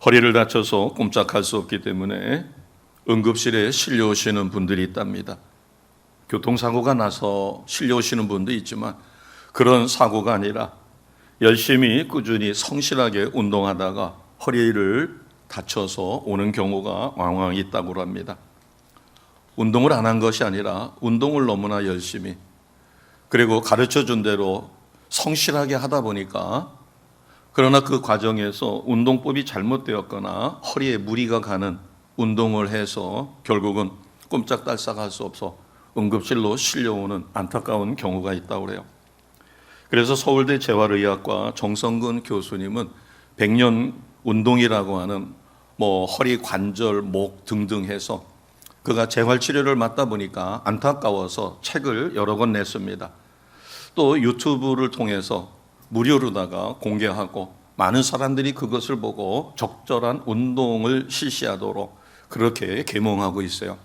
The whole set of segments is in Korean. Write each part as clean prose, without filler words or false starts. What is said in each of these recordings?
허리를 다쳐서 꼼짝할 수 없기 때문에 응급실에 실려오시는 분들이 있답니다. 교통사고가 나서 실려오시는 분도 있지만 그런 사고가 아니라 열심히 꾸준히 성실하게 운동하다가 허리를 다쳐서 오는 경우가 왕왕 있다고 합니다. 운동을 안 한 것이 아니라 운동을 너무나 열심히 그리고 가르쳐준 대로 성실하게 하다 보니까 그러나 그 과정에서 운동법이 잘못되었거나 허리에 무리가 가는 운동을 해서 결국은 꼼짝달싹할 수 없어 응급실로 실려오는 안타까운 경우가 있다고 그래요. 그래서 서울대 재활의학과 정성근 교수님은 100년 운동이라고 하는 허리 관절, 목 등등 해서 그가 재활치료를 맡다 보니까 안타까워서 책을 여러 권 냈습니다. 또 유튜브를 통해서 무료로다가 공개하고 많은 사람들이 그것을 보고 적절한 운동을 실시하도록 그렇게 계몽하고 있어요.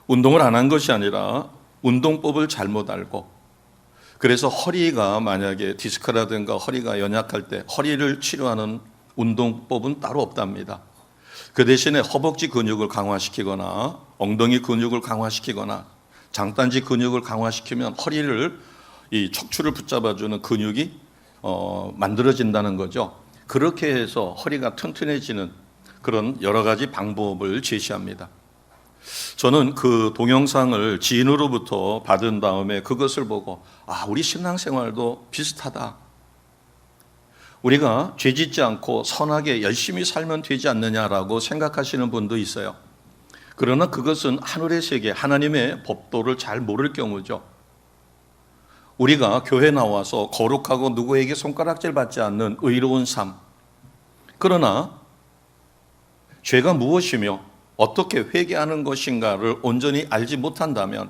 운동을 안 한 것이 아니라 운동법을 잘못 알고 그래서 허리가 만약에 디스크라든가 허리가 연약할 때 허리를 치료하는 운동법은 따로 없답니다. 그 대신에 허벅지 근육을 강화시키거나 엉덩이 근육을 강화시키거나 장단지 근육을 강화시키면 허리를 이 척추를 붙잡아주는 근육이 만들어진다는 거죠. 그렇게 해서 허리가 튼튼해지는 그런 여러 가지 방법을 제시합니다. 저는 그 동영상을 지인으로부터 받은 다음에 그것을 보고 우리 신앙생활도 비슷하다. 우리가 죄짓지 않고 선하게 열심히 살면 되지 않느냐라고 생각하시는 분도 있어요. 그러나 그것은 하늘의 세계, 하나님의 법도를 잘 모를 경우죠. 우리가 교회 나와서 거룩하고 누구에게 손가락질 받지 않는 의로운 삶. 그러나 죄가 무엇이며 어떻게 회개하는 것인가를 온전히 알지 못한다면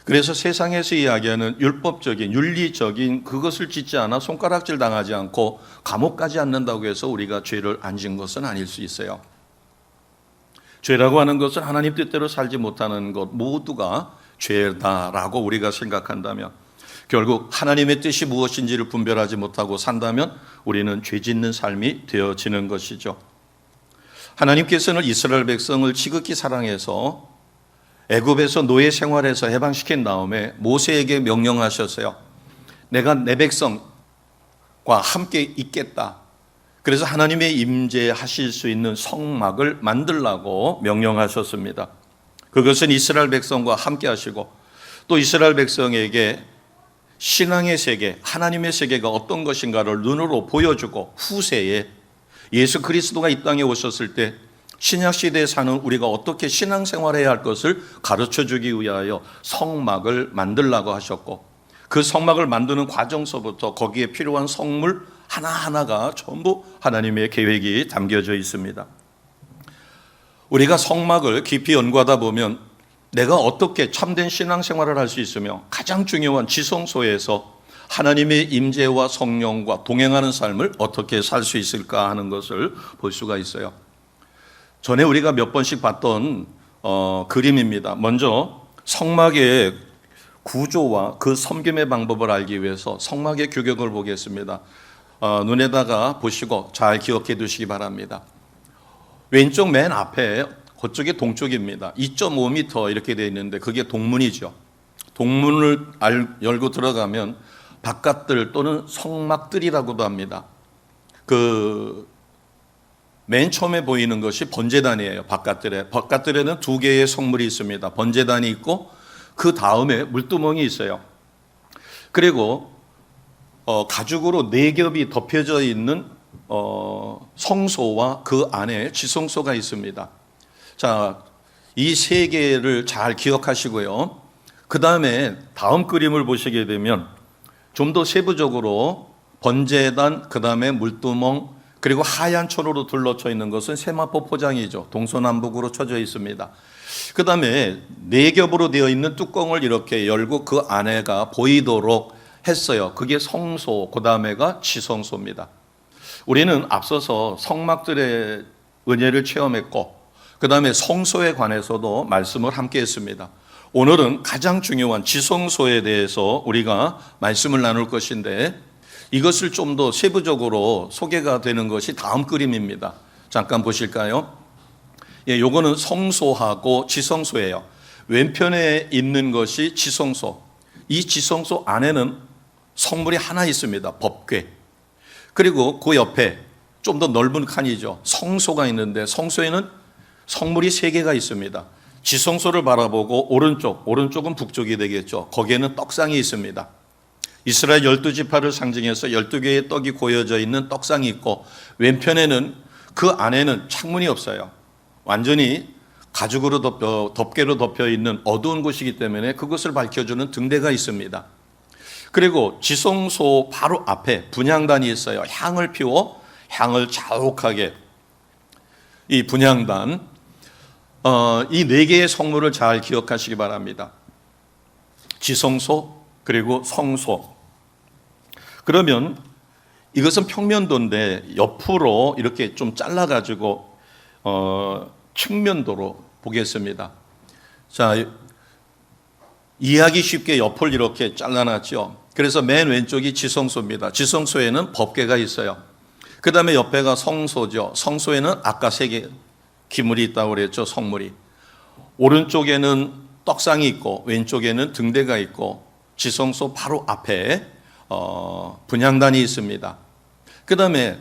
그래서 세상에서 이야기하는 율법적인 윤리적인 그것을 짓지 않아 손가락질 당하지 않고 감옥 가지 않는다고 해서 우리가 죄를 안 진 것은 아닐 수 있어요. 죄라고 하는 것은 하나님 뜻대로 살지 못하는 것 모두가 죄다라고 우리가 생각한다면 결국 하나님의 뜻이 무엇인지를 분별하지 못하고 산다면 우리는 죄 짓는 삶이 되어지는 것이죠. 하나님께서는 이스라엘 백성을 지극히 사랑해서 애굽에서 노예 생활에서 해방시킨 다음에 모세에게 명령하셨어요. 내가 내 백성과 함께 있겠다. 그래서 하나님의 임재하실 수 있는 성막을 만들라고 명령하셨습니다. 그것은 이스라엘 백성과 함께 하시고 또 이스라엘 백성에게 신앙의 세계, 하나님의 세계가 어떤 것인가를 눈으로 보여주고 후세에 예수 그리스도가 이 땅에 오셨을 때 신약 시대에 사는 우리가 어떻게 신앙생활해야 할 것을 가르쳐주기 위하여 성막을 만들라고 하셨고 그 성막을 만드는 과정서부터 거기에 필요한 성물 하나하나가 전부 하나님의 계획이 담겨져 있습니다. 우리가 성막을 깊이 연구하다 보면 내가 어떻게 참된 신앙생활을 할 수 있으며 가장 중요한 지성소에서 하나님의 임재와 성령과 동행하는 삶을 어떻게 살 수 있을까 하는 것을 볼 수가 있어요. 전에 우리가 몇 번씩 봤던 그림입니다. 먼저 성막의 구조와 그 섬김의 방법을 알기 위해서 성막의 규격을 보겠습니다. 눈에다가 보시고 잘 기억해 두시기 바랍니다. 왼쪽 맨 앞에 그쪽이 동쪽입니다. 2.5m 이렇게 되어 있는데 그게 동문이죠. 동문을 열고 들어가면 바깥들 또는 성막들이라고도 합니다. 맨 처음에 보이는 것이 번제단이에요. 바깥들에는 두 개의 성물이 있습니다. 번제단이 있고 그 다음에 물두멍이 있어요. 그리고 가죽으로 4겹이 덮여져 있는 성소와 그 안에 지성소가 있습니다. 자, 이 3개를 잘 기억하시고요. 그 다음에 다음 그림을 보시게 되면 좀 더 세부적으로 번제단, 그 다음에 물두멍, 그리고 하얀 천으로 둘러쳐 있는 것은 세마포 포장이죠. 동서남북으로 쳐져 있습니다. 그 다음에 4겹으로 되어 있는 뚜껑을 이렇게 열고 그 안에가 보이도록 했어요. 그게 성소, 그 다음에가 지성소입니다. 우리는 앞서서 성막들의 은혜를 체험했고 그 다음에 성소에 관해서도 말씀을 함께 했습니다. 오늘은 가장 중요한 지성소에 대해서 우리가 말씀을 나눌 것인데 이것을 좀 더 세부적으로 소개가 되는 것이 다음 그림입니다. 잠깐 보실까요? 예, 요거는 성소하고 지성소예요. 왼편에 있는 것이 지성소. 이 지성소 안에는 성물이 하나 있습니다. 법궤. 그리고 그 옆에 좀 더 넓은 칸이죠. 성소가 있는데 성소에는 성물이 3개가 있습니다. 지성소를 바라보고 오른쪽은 북쪽이 되겠죠. 거기에는 떡상이 있습니다. 이스라엘 12지파를 상징해서 12개의 떡이 고여져 있는 떡상이 있고, 왼편에는 그 안에는 창문이 없어요. 완전히 가죽으로 덮개로 덮여 있는 어두운 곳이기 때문에 그것을 밝혀주는 등대가 있습니다. 그리고 지성소 바로 앞에 분향단이 있어요. 향을 피워 향을 자욱하게, 이 분향단, 이 4개의 성물을 잘 기억하시기 바랍니다. 지성소 그리고 성소. 그러면 이것은 평면도인데 옆으로 이렇게 좀 잘라가지고 측면도로 보겠습니다. 자, 이해하기 쉽게 옆을 이렇게 잘라놨죠. 그래서 맨 왼쪽이 지성소입니다. 지성소에는 법궤가 있어요. 그 다음에 옆에가 성소죠. 성소에는 아까 3개 기물이 있다고 그랬죠. 성물이. 오른쪽에는 떡상이 있고 왼쪽에는 등대가 있고, 지성소 바로 앞에 분향단이 있습니다. 그 다음에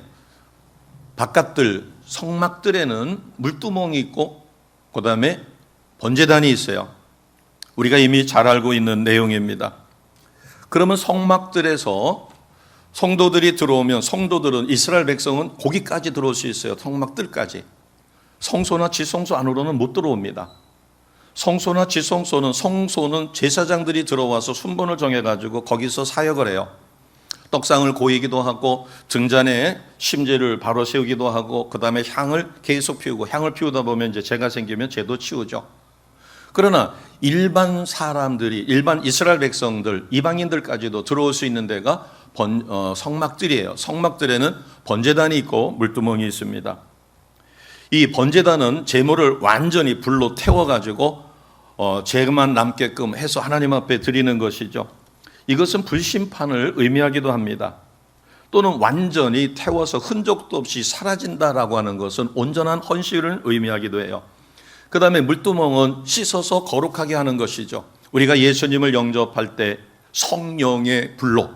바깥들 성막들에는 물두멍이 있고, 그 다음에 번제단이 있어요. 우리가 이미 잘 알고 있는 내용입니다. 그러면 성막들에서 성도들이 들어오면, 성도들은, 이스라엘 백성은 거기까지 들어올 수 있어요. 성막들까지. 성소나 지성소 안으로는 못 들어옵니다. 성소나 지성소는, 성소는 제사장들이 들어와서 순번을 정해가지고 거기서 사역을 해요. 떡상을 고이기도 하고 등잔에 심재를 바로 세우기도 하고, 그 다음에 향을 계속 피우고, 향을 피우다 보면 이제 재가 생기면 재도 치우죠. 그러나 일반 사람들이, 일반 이스라엘 백성들, 이방인들까지도 들어올 수 있는 데가 성막들이에요. 성막들에는 번제단이 있고 물두멍이 있습니다. 이 번제단은 제물을 완전히 불로 태워가지고 재만 남게끔 해서 하나님 앞에 드리는 것이죠. 이것은 불심판을 의미하기도 합니다. 또는 완전히 태워서 흔적도 없이 사라진다라고 하는 것은 온전한 헌신을 의미하기도 해요. 그 다음에 물두멍은 씻어서 거룩하게 하는 것이죠. 우리가 예수님을 영접할 때 성령의 불로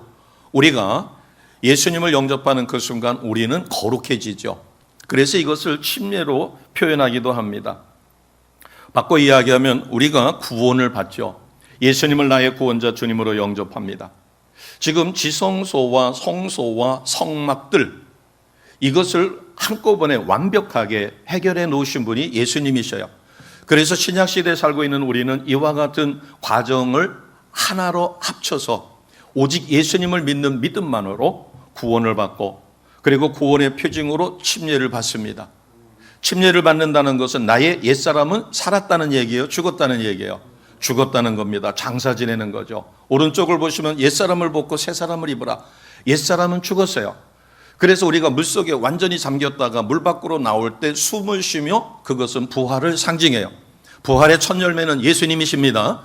우리가 예수님을 영접하는 그 순간 우리는 거룩해지죠. 그래서 이것을 침례로 표현하기도 합니다. 바꿔 이야기하면 우리가 구원을 받죠. 예수님을 나의 구원자 주님으로 영접합니다. 지금 지성소와 성소와 성막들, 이것을 한꺼번에 완벽하게 해결해 놓으신 분이 예수님이셔요. 그래서 신약시대에 살고 있는 우리는 이와 같은 과정을 하나로 합쳐서 오직 예수님을 믿는 믿음만으로 구원을 받고, 그리고 구원의 표징으로 침례를 받습니다. 침례를 받는다는 것은 나의 옛사람은 살았다는 얘기예요? 죽었다는 얘기예요? 죽었다는 겁니다. 장사 지내는 거죠. 오른쪽을 보시면 옛사람을 벗고 새사람을 입으라. 옛사람은 죽었어요. 그래서 우리가 물속에 완전히 잠겼다가 물 밖으로 나올 때 숨을 쉬며, 그것은 부활을 상징해요. 부활의 첫 열매는 예수님이십니다.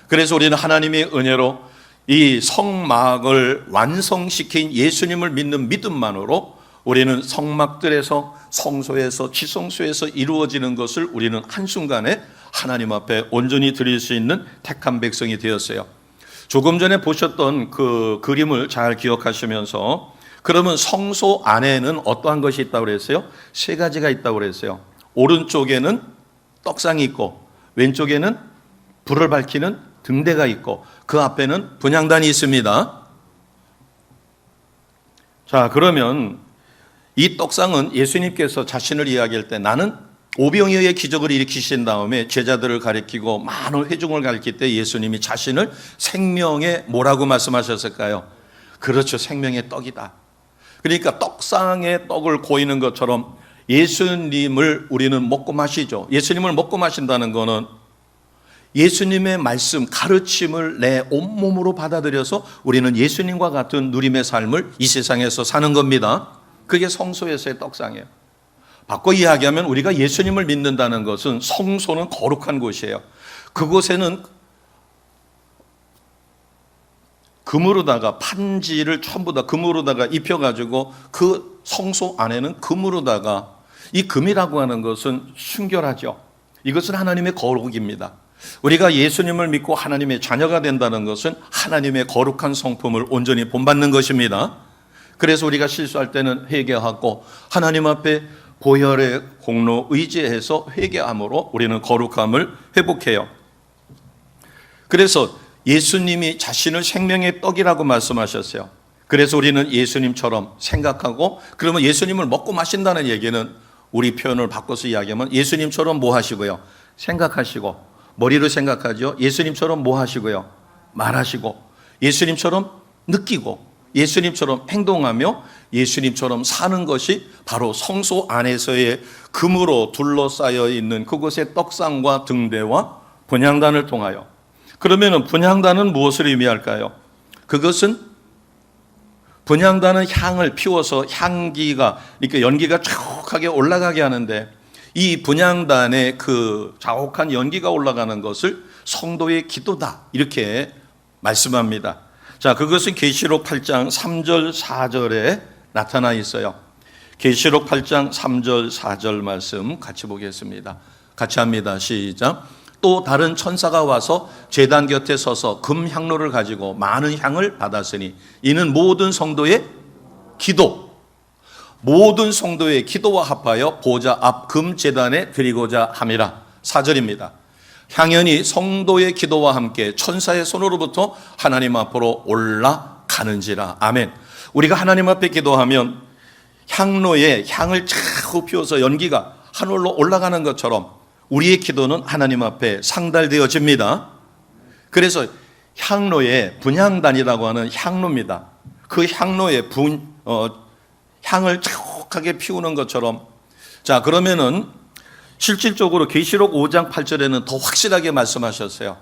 그래서 우리는 하나님의 은혜로 이 성막을 완성시킨 예수님을 믿는 믿음만으로 우리는 성막들에서, 성소에서, 지성소에서 이루어지는 것을 우리는 한순간에 하나님 앞에 온전히 드릴 수 있는 택한 백성이 되었어요. 조금 전에 보셨던 그 그림을 잘 기억하시면서, 그러면 성소 안에는 어떠한 것이 있다고 그랬어요? 3가지가 있다고 그랬어요. 오른쪽에는 떡상이 있고, 왼쪽에는 불을 밝히는 등대가 있고, 그 앞에는 분향단이 있습니다. 자, 그러면 이 떡상은 예수님께서 자신을 이야기할 때 나는 오병이어의 기적을 일으키신 다음에 제자들을 가리키고 많은 회중을 가리킬 때 예수님이 자신을 생명의 뭐라고 말씀하셨을까요? 그렇죠. 생명의 떡이다. 그러니까 떡상에 떡을 고이는 것처럼 예수님을 우리는 먹고 마시죠. 예수님을 먹고 마신다는 것은 예수님의 말씀, 가르침을 내 온몸으로 받아들여서 우리는 예수님과 같은 누림의 삶을 이 세상에서 사는 겁니다. 그게 성소에서의 떡상이에요. 바꿔 이야기하면 우리가 예수님을 믿는다는 것은, 성소는 거룩한 곳이에요. 그곳에는 금으로다가 판지를 전부 다 금으로다가 입혀가지고 그 성소 안에는 금으로다가, 이 금이라고 하는 것은 순결하죠. 이것은 하나님의 거룩입니다. 우리가 예수님을 믿고 하나님의 자녀가 된다는 것은 하나님의 거룩한 성품을 온전히 본받는 것입니다. 그래서 우리가 실수할 때는 회개하고 하나님 앞에 보혈의 공로 의지해서 회개함으로 우리는 거룩함을 회복해요. 그래서 예수님이 자신을 생명의 떡이라고 말씀하셨어요. 그래서 우리는 예수님처럼 생각하고, 그러면 예수님을 먹고 마신다는 얘기는 우리 표현을 바꿔서 이야기하면 예수님처럼 뭐 하시고요? 생각하시고, 머리로 생각하죠. 예수님처럼 뭐 하시고요? 말하시고, 예수님처럼 느끼고, 예수님처럼 행동하며 예수님처럼 사는 것이 바로 성소 안에서의 금으로 둘러싸여 있는 그곳의 떡상과 등대와 분향단을 통하여. 그러면 분향단은 무엇을 의미할까요? 그것은, 분향단은 향을 피워서 향기가, 이렇게 연기가 촉하게 올라가게 하는데, 이 분향단의 그 자욱한 연기가 올라가는 것을 성도의 기도다, 이렇게 말씀합니다. 자, 그것은 계시록 8장 3절 4절에 나타나 있어요. 계시록 8장 3절 4절 말씀 같이 보겠습니다. 같이 합니다. 시작. 또 다른 천사가 와서 제단 곁에 서서 금 향로를 가지고 많은 향을 받았으니 이는 모든 성도의 기도, 모든 성도의 기도와 합하여 보좌 앞 금 제단에 드리고자 함이라. 4절입니다. 향연이 성도의 기도와 함께 천사의 손으로부터 하나님 앞으로 올라가는지라. 아멘. 우리가 하나님 앞에 기도하면 향로에 향을 쫙 피워서 연기가 하늘로 올라가는 것처럼 우리의 기도는 하나님 앞에 상달되어집니다. 그래서 향로에 분향단이라고 하는 향로입니다. 그 향로에 향을 촉하게 피우는 것처럼. 자, 그러면은 실질적으로 계시록 5장 8절에는 더 확실하게 말씀하셨어요.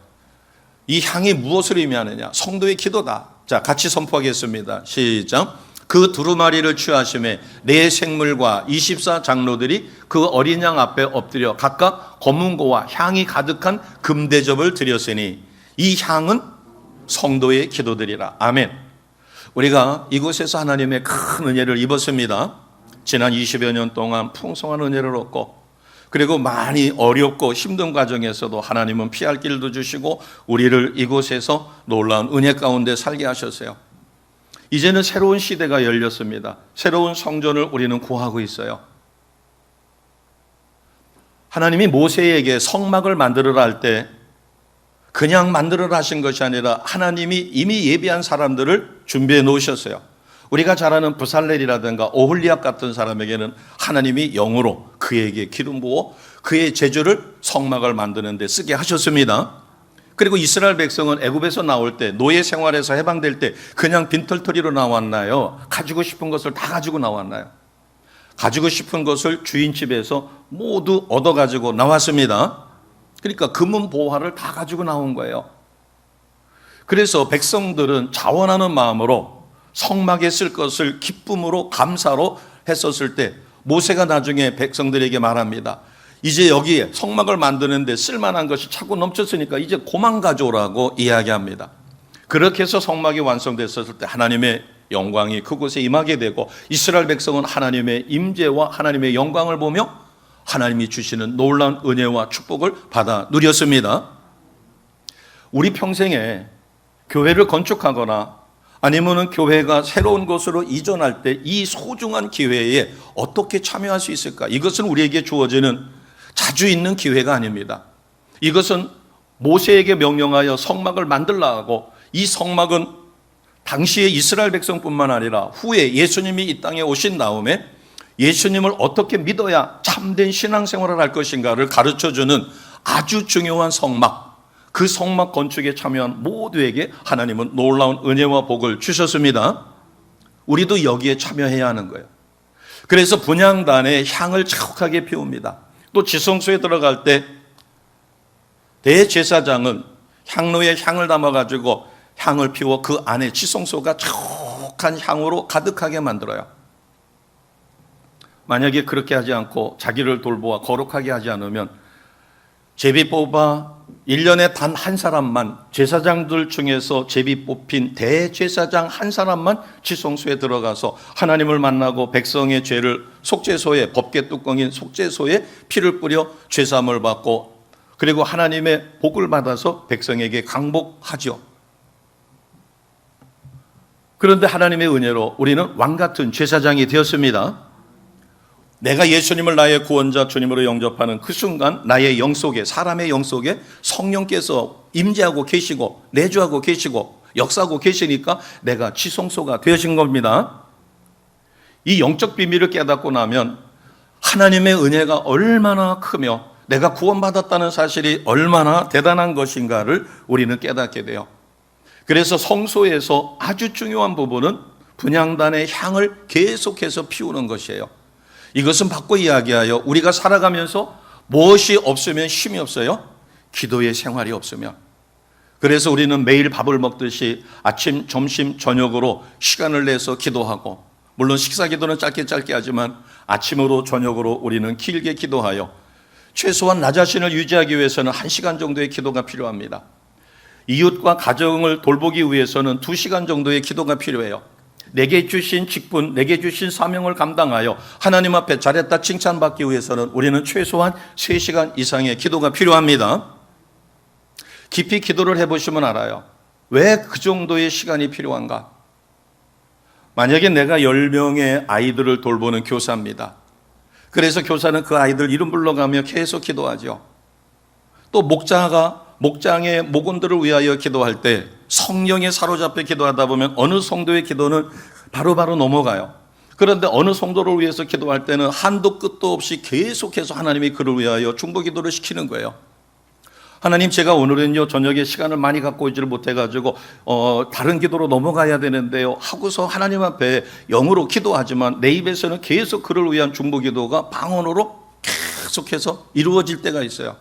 이 향이 무엇을 의미하느냐? 성도의 기도다. 자, 같이 선포하겠습니다. 시작. 그 두루마리를 취하심에 네 생물과 24장로들이 그 어린 양 앞에 엎드려 각각 검은고와 향이 가득한 금대접을 드렸으니 이 향은 성도의 기도들이라. 아멘. 우리가 이곳에서 하나님의 큰 은혜를 입었습니다. 지난 20여 년 동안 풍성한 은혜를 얻고, 그리고 많이 어렵고 힘든 과정에서도 하나님은 피할 길도 주시고 우리를 이곳에서 놀라운 은혜 가운데 살게 하셨어요. 이제는 새로운 시대가 열렸습니다. 새로운 성전을 우리는 구하고 있어요. 하나님이 모세에게 성막을 만들어라 할 때 그냥 만들어라 하신 것이 아니라 하나님이 이미 예비한 사람들을 준비해 놓으셨어요. 우리가 잘 아는 부살렐이라든가 오홀리압 같은 사람에게는 하나님이 영으로 그에게 기름 부어 그의 재주를 성막을 만드는 데 쓰게 하셨습니다. 그리고 이스라엘 백성은 애굽에서 나올 때, 노예 생활에서 해방될 때 그냥 빈털터리로 나왔나요? 가지고 싶은 것을 다 가지고 나왔나요? 가지고 싶은 것을 주인 집에서 모두 얻어가지고 나왔습니다. 그러니까 금은 보화를 다 가지고 나온 거예요. 그래서 백성들은 자원하는 마음으로 성막에 쓸 것을 기쁨으로 감사로 했었을 때 모세가 나중에 백성들에게 말합니다. 이제 여기에 성막을 만드는데 쓸만한 것이 차고 넘쳤으니까 이제 고만 가져오라고 이야기합니다. 그렇게 해서 성막이 완성됐었을 때 하나님의 영광이 그곳에 임하게 되고 이스라엘 백성은 하나님의 임재와 하나님의 영광을 보며 하나님이 주시는 놀라운 은혜와 축복을 받아 누렸습니다. 우리 평생에 교회를 건축하거나 아니면은 교회가 새로운 곳으로 이전할 때 이 소중한 기회에 어떻게 참여할 수 있을까? 이것은 우리에게 주어지는 자주 있는 기회가 아닙니다. 이것은 모세에게 명령하여 성막을 만들라 하고, 이 성막은 당시의 이스라엘 백성뿐만 아니라 후에 예수님이 이 땅에 오신 다음에 예수님을 어떻게 믿어야 참된 신앙생활을 할 것인가를 가르쳐주는 아주 중요한 성막, 그 성막 건축에 참여한 모두에게 하나님은 놀라운 은혜와 복을 주셨습니다. 우리도 여기에 참여해야 하는 거예요. 그래서 분향단에 향을 차곡하게 피웁니다. 또 지성소에 들어갈 때 대제사장은 향로에 향을 담아가지고 향을 피워 그 안에 지성소가 차곡한 향으로 가득하게 만들어요. 만약에 그렇게 하지 않고 자기를 돌보아 거룩하게 하지 않으면 제비 뽑아 1년에 단 한 사람만, 제사장들 중에서 제비 뽑힌 대제사장 한 사람만 지성소에 들어가서 하나님을 만나고 백성의 죄를 속죄소에, 법궤 뚜껑인 속죄소에 피를 뿌려 죄사함을 받고 그리고 하나님의 복을 받아서 백성에게 강복하죠. 그런데 하나님의 은혜로 우리는 왕같은 제사장이 되었습니다. 내가 예수님을 나의 구원자 주님으로 영접하는 그 순간 나의 영 속에, 사람의 영 속에 성령께서 임재하고 계시고 내주하고 계시고 역사하고 계시니까 내가 지성소가 되어진 겁니다. 이 영적 비밀을 깨닫고 나면 하나님의 은혜가 얼마나 크며 내가 구원받았다는 사실이 얼마나 대단한 것인가를 우리는 깨닫게 돼요. 그래서 성소에서 아주 중요한 부분은 분향단의 향을 계속해서 피우는 것이에요. 이것은 바꿔 이야기하여 우리가 살아가면서 무엇이 없으면 힘이 없어요? 기도의 생활이 없으면. 그래서 우리는 매일 밥을 먹듯이 아침, 점심, 저녁으로 시간을 내서 기도하고, 물론 식사 기도는 짧게 하지만 아침으로 저녁으로 우리는 길게 기도하여 최소한 나 자신을 유지하기 위해서는 1시간 정도의 기도가 필요합니다. 이웃과 가정을 돌보기 위해서는 2시간 정도의 기도가 필요해요. 내게 주신 직분, 내게 주신 사명을 감당하여 하나님 앞에 잘했다 칭찬받기 위해서는 우리는 최소한 3시간 이상의 기도가 필요합니다. 깊이 기도를 해보시면 알아요. 왜 그 정도의 시간이 필요한가? 만약에 내가 10명의 아이들을 돌보는 교사입니다. 그래서 교사는 그 아이들 이름 불러가며 계속 기도하죠. 또 목장의 목원들을 위하여 기도할 때 성령에 사로잡혀 기도하다 보면 어느 성도의 기도는 바로바로 넘어가요. 그런데 어느 성도를 위해서 기도할 때는 한도 끝도 없이 계속해서 하나님이 그를 위하여 중보 기도를 시키는 거예요. 하나님, 제가 오늘은요 저녁에 시간을 많이 갖고 오지를 못해가지고 다른 기도로 넘어가야 되는데요 하고서 하나님 앞에 영으로 기도하지만 내 입에서는 계속 그를 위한 중보 기도가 방언으로 계속해서 이루어질 때가 있어요.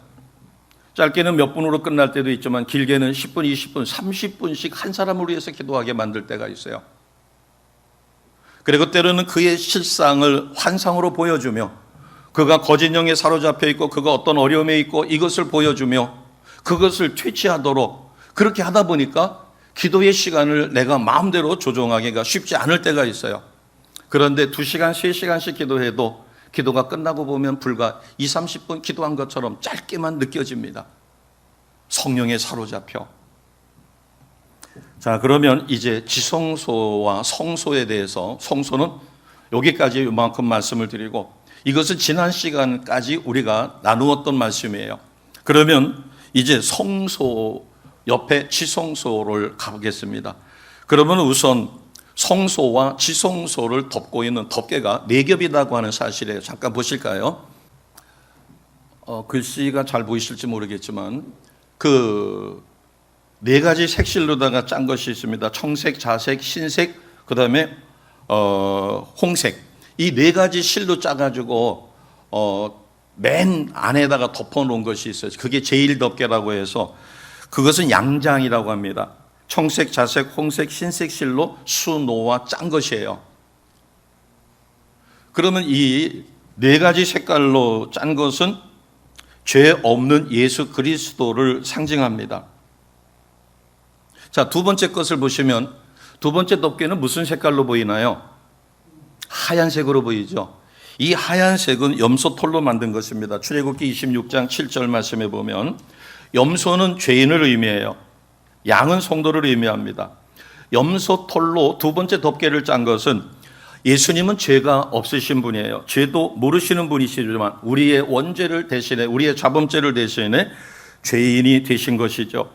짧게는 몇 분으로 끝날 때도 있지만 길게는 10분, 20분, 30분씩 한 사람을 위해서 기도하게 만들 때가 있어요. 그리고 때로는 그의 실상을 환상으로 보여주며 그가 거짓 영에 사로잡혀 있고 그가 어떤 어려움에 있고 이것을 보여주며 그것을 퇴치하도록 그렇게 하다 보니까 기도의 시간을 내가 마음대로 조정하기가 쉽지 않을 때가 있어요. 그런데 2시간, 3시간씩 기도해도 기도가 끝나고 보면 불과 20, 30분 기도한 것처럼 짧게만 느껴집니다. 성령에 사로잡혀. 자, 그러면 이제 지성소와 성소에 대해서, 성소는 여기까지 이만큼 말씀을 드리고 이것은 지난 시간까지 우리가 나누었던 말씀이에요. 그러면 이제 성소 옆에 지성소를 가보겠습니다. 그러면 우선 성소와 지성소를 덮고 있는 덮개가 4겹이라고 하는 사실이에요. 잠깐 보실까요? 글씨가 잘 보이실지 모르겠지만 그 4가지 색실로다가 짠 것이 있습니다. 청색, 자색, 흰색, 그 다음에 홍색. 이 4가지 실로 짜가지고 맨 안에다가 덮어놓은 것이 있어요. 그게 제1덮개라고 해서 그것은 양장이라고 합니다. 청색, 자색, 홍색, 흰색 실로 수놓아 짠 것이에요. 그러면 이 4가지 색깔로 짠 것은 죄 없는 예수 그리스도를 상징합니다. 자, 두 번째 것을 보시면 두 번째 덮개는 무슨 색깔로 보이나요? 하얀색으로 보이죠. 이 하얀색은 염소털로 만든 것입니다. 출애굽기 26장 7절 말씀에 보면 염소는 죄인을 의미해요. 양은 성도를 의미합니다. 염소털로 두 번째 덮개를 짠 것은 예수님은 죄가 없으신 분이에요. 죄도 모르시는 분이시지만 우리의 원죄를 대신해, 우리의 자범죄를 대신해 죄인이 되신 것이죠.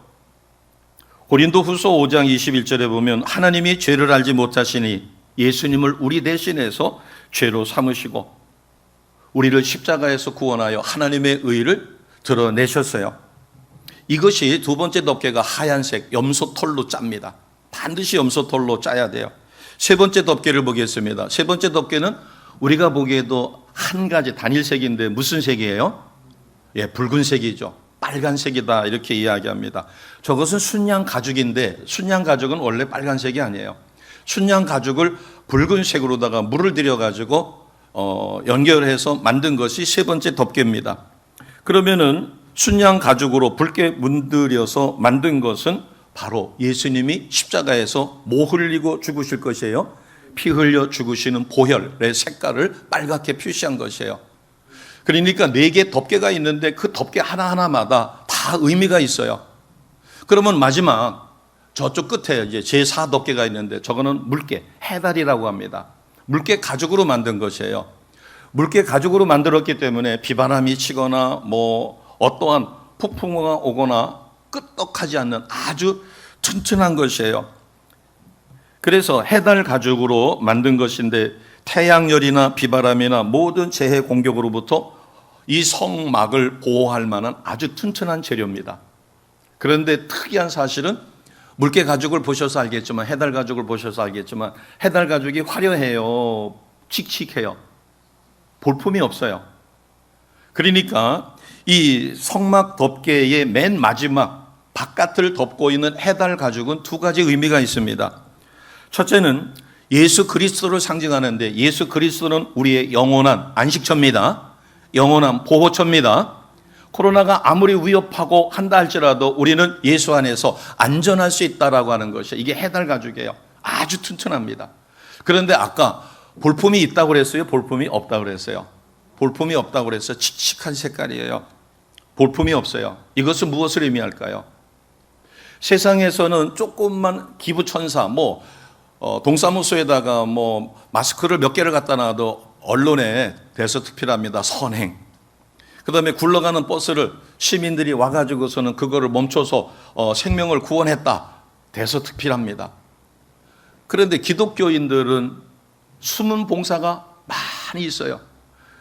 고린도후서 5장 21절에 보면 하나님이 죄를 알지 못하시니 예수님을 우리 대신해서 죄로 삼으시고 우리를 십자가에서 구원하여 하나님의 의를 드러내셨어요. 이것이 두 번째 덮개가 하얀색 염소털로 짭니다. 반드시 염소털로 짜야 돼요. 세 번째 덮개를 보겠습니다. 세 번째 덮개는 우리가 보기에도 한 가지 단일색인데 무슨 색이에요? 예, 붉은색이죠. 빨간색이다 이렇게 이야기합니다. 저것은 순양 가죽인데 순양 가죽은 원래 빨간색이 아니에요. 순양 가죽을 붉은색으로다가 물을 들여가지고 연결해서 만든 것이 세 번째 덮개입니다. 그러면은 순양 가죽으로 붉게 문드려서 만든 것은 바로 예수님이 십자가에서 모 흘리고 죽으실 것이에요. 피 흘려 죽으시는 보혈의 색깔을 빨갛게 표시한 것이에요. 그러니까 4개 덮개가 있는데 그 덮개 하나하나마다 다 의미가 있어요. 그러면 마지막 저쪽 끝에 이제 제4 덮개가 있는데 저거는 물개, 해달이라고 합니다. 물개 가죽으로 만든 것이에요. 물개 가죽으로 만들었기 때문에 비바람이 치거나 어떠한 폭풍우가 오거나 끄떡하지 않는 아주 튼튼한 것이에요. 그래서 해달 가죽으로 만든 것인데 태양열이나 비바람이나 모든 재해 공격으로부터 이 성막을 보호할 만한 아주 튼튼한 재료입니다. 그런데 특이한 사실은 물개 가죽을 보셔서 알겠지만, 해달 가죽을 보셔서 알겠지만 해달 가죽이 화려해요. 칙칙해요. 볼품이 없어요. 그러니까 이 성막 덮개의 맨 마지막 바깥을 덮고 있는 해달 가죽은 2가지 의미가 있습니다. 첫째는 예수 그리스도를 상징하는데, 예수 그리스도는 우리의 영원한 안식처입니다. 영원한 보호처입니다. 코로나가 아무리 위협하고 한다 할지라도 우리는 예수 안에서 안전할 수 있다라고 하는 것이, 이게 해달 가죽이에요. 아주 튼튼합니다. 그런데 아까 볼품이 있다고 그랬어요? 볼품이 없다고 그랬어요? 볼품이 없다고 그랬어요. 칙칙한 색깔이에요. 볼품이 없어요. 이것은 무엇을 의미할까요? 세상에서는 조금만 기부천사, 동사무소에다가 마스크를 몇 개를 갖다 놔도 언론에 대서특필합니다. 선행. 그 다음에 굴러가는 버스를 시민들이 와가지고서는 그거를 멈춰서 생명을 구원했다. 대서특필합니다. 그런데 기독교인들은 숨은 봉사가 많이 있어요.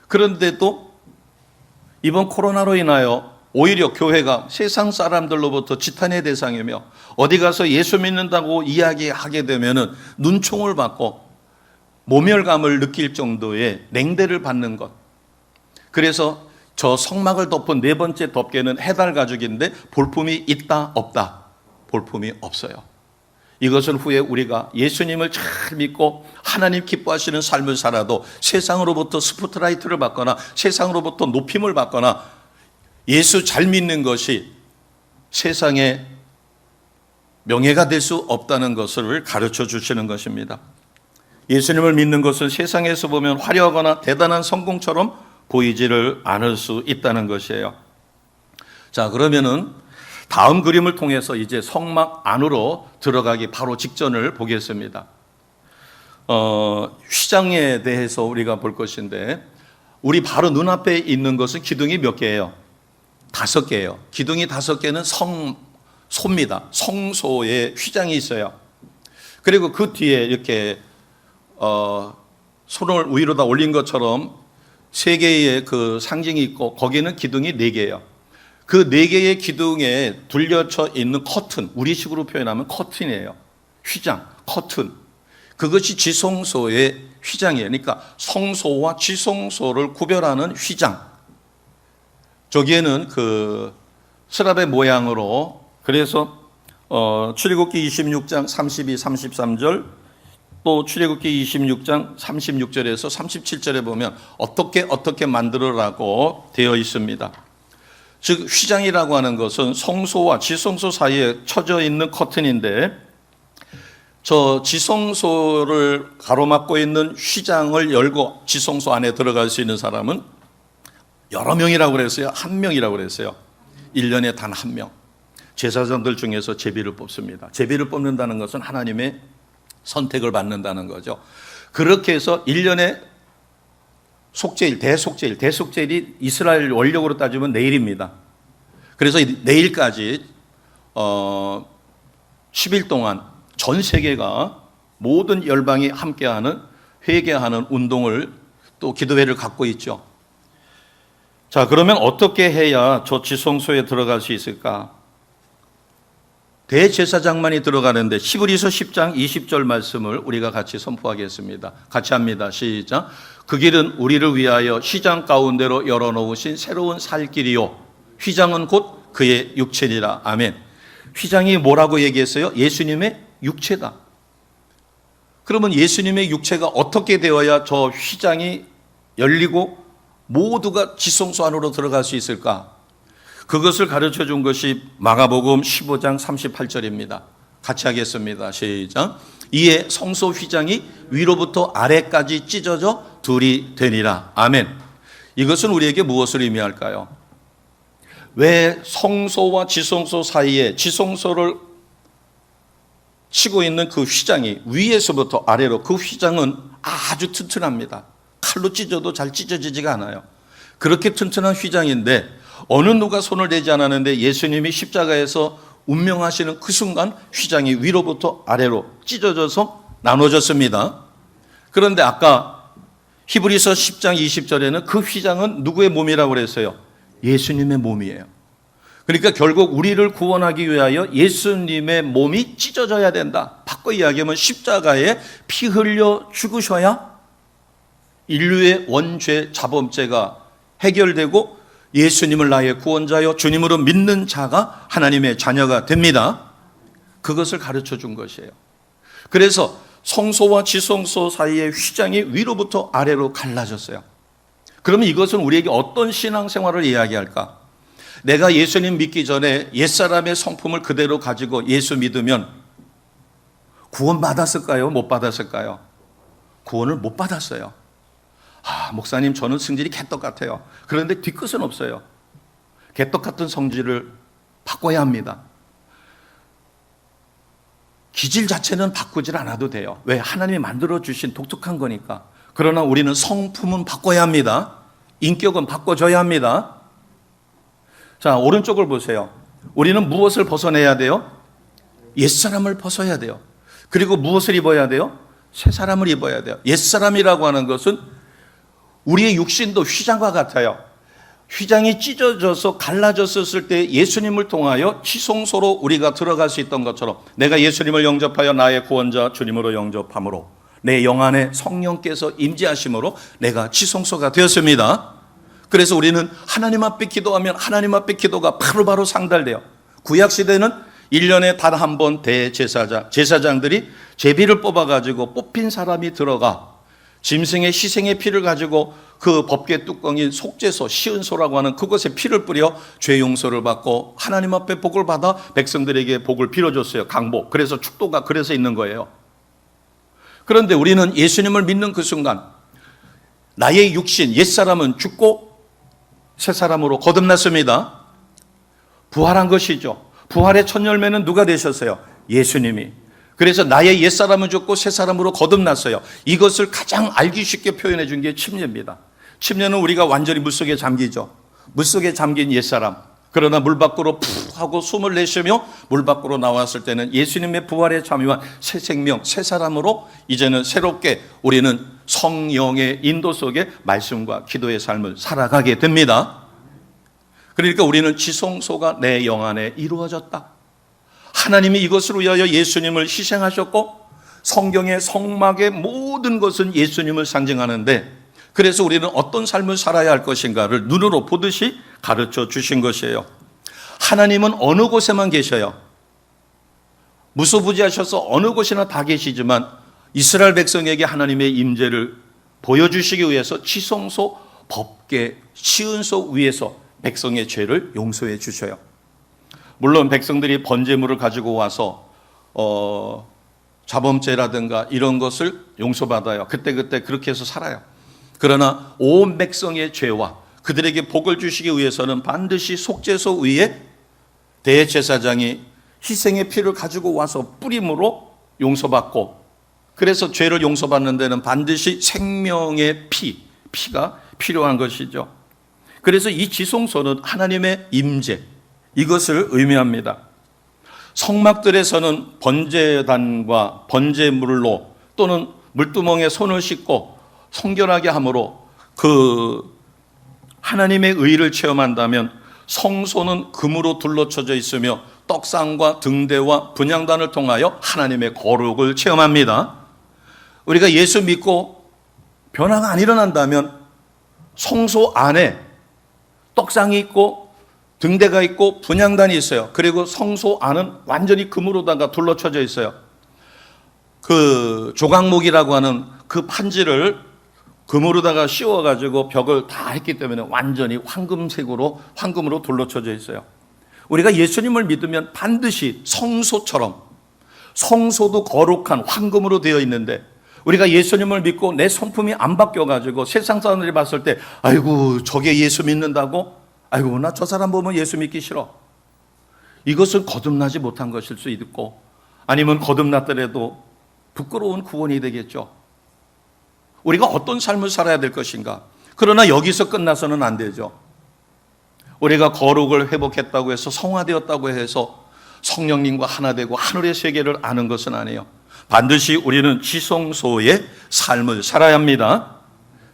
그런데도 이번 코로나로 인하여 오히려 교회가 세상 사람들로부터 지탄의 대상이며, 어디 가서 예수 믿는다고 이야기하게 되면은 눈총을 받고 모멸감을 느낄 정도의 냉대를 받는 것. 그래서 저 성막을 덮은 4번째 덮개는 해달 가죽인데 볼품이 있다 없다? 볼품이 없어요. 이것을 후에 우리가 예수님을 잘 믿고 하나님 기뻐하시는 삶을 살아도 세상으로부터 스포트라이트를 받거나 세상으로부터 높임을 받거나 예수 잘 믿는 것이 세상에 명예가 될 수 없다는 것을 가르쳐 주시는 것입니다. 예수님을 믿는 것은 세상에서 보면 화려하거나 대단한 성공처럼 보이지를 않을 수 있다는 것이에요. 자, 그러면은 다음 그림을 통해서 이제 성막 안으로 들어가기 바로 직전을 보겠습니다. 휘장에 대해서 우리가 볼 것인데, 우리 바로 눈앞에 있는 것은 기둥이 몇 개예요? 5개예요. 기둥이 5개는 성소입니다. 성소에 휘장이 있어요. 그리고 그 뒤에 이렇게 손을 위로다 올린 것처럼 3개의 그 상징이 있고, 거기는 기둥이 4개예요. 그 4개의 기둥에 둘려쳐 있는 커튼, 우리식으로 표현하면 커튼이에요. 휘장, 커튼. 그것이 지성소의 휘장이에요. 그러니까 성소와 지성소를 구별하는 휘장. 저기에는 그 스랍의 모양으로, 그래서 출애굽기 26장 32, 33절, 또 출애굽기 26장 36절에서 37절에 보면 어떻게 만들어라고 되어 있습니다. 즉 휘장이라고 하는 것은 성소와 지성소 사이에 쳐져 있는 커튼인데, 저 지성소를 가로막고 있는 휘장을 열고 지성소 안에 들어갈 수 있는 사람은 여러 명이라고 그랬어요? 1명이라고 그랬어요? 1년에 단 1명. 제사장들 중에서 제비를 뽑습니다. 제비를 뽑는다는 것은 하나님의 선택을 받는다는 거죠. 그렇게 해서 1년에 속죄일, 대속죄일이 이스라엘 원력으로 따지면 내일입니다. 그래서 내일까지 10일 동안 전 세계가 모든 열방이 함께하는 회개하는 운동을, 또 기도회를 갖고 있죠. 자, 그러면 어떻게 해야 저 지성소에 들어갈 수 있을까? 대제사장만이 들어가는데 히브리서 10장 20절 말씀을 우리가 같이 선포하겠습니다. 같이 합니다. 시작. 그 길은 우리를 위하여 휘장 가운데로 열어놓으신 새로운 살 길이요, 휘장은 곧 그의 육체니라. 아멘. 휘장이 뭐라고 얘기했어요? 예수님의 육체다. 그러면 예수님의 육체가 어떻게 되어야 저 휘장이 열리고 모두가 지성소 안으로 들어갈 수 있을까? 그것을 가르쳐 준 것이 마가복음 15장 38절입니다. 같이 하겠습니다. 시작. 이에 성소 휘장이 위로부터 아래까지 찢어져 둘이 되니라. 아멘. 이것은 우리에게 무엇을 의미할까요? 왜 성소와 지성소 사이에 지성소를 치고 있는 그 휘장이 위에서부터 아래로, 그 휘장은 아주 튼튼합니다. 칼로 찢어도 잘 찢어지지가 않아요. 그렇게 튼튼한 휘장인데 어느 누가 손을 대지 않았는데 예수님이 십자가에서 운명하시는 그 순간 휘장이 위로부터 아래로 찢어져서 나눠졌습니다. 그런데 아까 히브리서 10장 20절에는 그 휘장은 누구의 몸이라고 그랬어요? 예수님의 몸이에요. 그러니까 결국 우리를 구원하기 위하여 예수님의 몸이 찢어져야 된다. 바꿔 이야기하면 십자가에 피 흘려 죽으셔야 인류의 원죄 자범죄가 해결되고 예수님을 나의 구원자여 주님으로 믿는 자가 하나님의 자녀가 됩니다. 그것을 가르쳐 준 것이에요. 그래서 성소와 지성소 사이의 휘장이 위로부터 아래로 갈라졌어요. 그러면 이것은 우리에게 어떤 신앙생활을 이야기할까? 내가 예수님 믿기 전에 옛사람의 성품을 그대로 가지고 예수 믿으면 구원 받았을까요? 못 받았을까요? 구원을 못 받았어요. 목사님, 저는 성질이 개떡 같아요. 그런데 뒤끝은 없어요. 개떡 같은 성질을 바꿔야 합니다. 기질 자체는 바꾸질 않아도 돼요. 왜? 하나님이 만들어주신 독특한 거니까. 그러나 우리는 성품은 바꿔야 합니다. 인격은 바꿔줘야 합니다. 자, 오른쪽을 보세요. 우리는 무엇을 벗어내야 돼요? 옛사람을 벗어야 돼요. 그리고 무엇을 입어야 돼요? 새 사람을 입어야 돼요. 옛사람이라고 하는 것은 우리의 육신도 휘장과 같아요. 휘장이 찢어져서 갈라졌을 때 예수님을 통하여 지성소로 우리가 들어갈 수 있던 것처럼 내가 예수님을 영접하여 나의 구원자 주님으로 영접함으로 내 영 안에 성령께서 임재하심으로 내가 지성소가 되었습니다. 그래서 우리는 하나님 앞에 기도하면 하나님 앞에 기도가 바로바로 상달돼요. 구약시대는 1년에 단 한 번 제사장들이 제비를 뽑아가지고 뽑힌 사람이 들어가 짐승의 희생의 피를 가지고 그 법궤 뚜껑인 속죄소, 시은소라고 하는 그것에 피를 뿌려 죄 용서를 받고 하나님 앞에 복을 받아 백성들에게 복을 빌어줬어요. 강복. 그래서 축도가 그래서 있는 거예요. 그런데 우리는 예수님을 믿는 그 순간 나의 육신, 옛사람은 죽고 새 사람으로 거듭났습니다. 부활한 것이죠. 부활의 첫 열매는 누가 되셨어요? 예수님이. 그래서 나의 옛사람은 죽고 새 사람으로 거듭났어요. 이것을 가장 알기 쉽게 표현해 준 게 침례입니다. 침례는 우리가 완전히 물속에 잠기죠. 물속에 잠긴 옛사람. 그러나 물 밖으로 푹 하고 숨을 내쉬며 물 밖으로 나왔을 때는 예수님의 부활에 참여한 새 생명, 새 사람으로 이제는 새롭게 우리는 성령의 인도 속에 말씀과 기도의 삶을 살아가게 됩니다. 그러니까 우리는 지성소가 내 영 안에 이루어졌다. 하나님이 이것을 위하여 예수님을 희생하셨고 성경의 성막의 모든 것은 예수님을 상징하는데 그래서 우리는 어떤 삶을 살아야 할 것인가를 눈으로 보듯이 가르쳐 주신 것이에요. 하나님은 어느 곳에만 계셔요. 무소부지하셔서 어느 곳이나 다 계시지만 이스라엘 백성에게 하나님의 임재를 보여주시기 위해서 지성소, 법궤, 시은소 위에서 백성의 죄를 용서해 주셔요. 물론 백성들이 번제물을 가지고 와서 자범죄라든가 이런 것을 용서받아요. 그때 그렇게 해서 살아요. 그러나 온 백성의 죄와 그들에게 복을 주시기 위해서는 반드시 속죄소 위에 대제사장이 희생의 피를 가지고 와서 뿌림으로 용서받고 그래서 죄를 용서받는 데는 반드시 생명의 피가 필요한 것이죠. 그래서 이 지성소는 하나님의 임재, 이것을 의미합니다. 성막들에서는 번제단과 번제물로 또는 물두멍에 손을 씻고 성결하게 함으로 그 하나님의 의를 체험한다면 성소는 금으로 둘러쳐져 있으며 떡상과 등대와 분향단을 통하여 하나님의 거룩을 체험합니다. 우리가 예수 믿고 변화가 안 일어난다면 성소 안에 떡상이 있고 등대가 있고 분향단이 있어요. 그리고 성소 안은 완전히 금으로다가 둘러쳐져 있어요. 그 조각목이라고 하는 그 판지를 금으로다가 씌워가지고 벽을 다 했기 때문에 완전히 황금으로 둘러쳐져 있어요. 우리가 예수님을 믿으면 반드시 성소처럼, 성소도 거룩한 황금으로 되어 있는데, 우리가 예수님을 믿고 내 성품이 안 바뀌어가지고 세상 사람들이 봤을 때 아이고 저게 예수 믿는다고? 아이고 나 저 사람 보면 예수 믿기 싫어. 이것은 거듭나지 못한 것일 수 있고, 아니면 거듭났더라도 부끄러운 구원이 되겠죠. 우리가 어떤 삶을 살아야 될 것인가? 그러나 여기서 끝나서는 안 되죠. 우리가 거룩을 회복했다고 해서, 성화되었다고 해서 성령님과 하나 되고 하늘의 세계를 아는 것은 아니에요. 반드시 우리는 지성소의 삶을 살아야 합니다.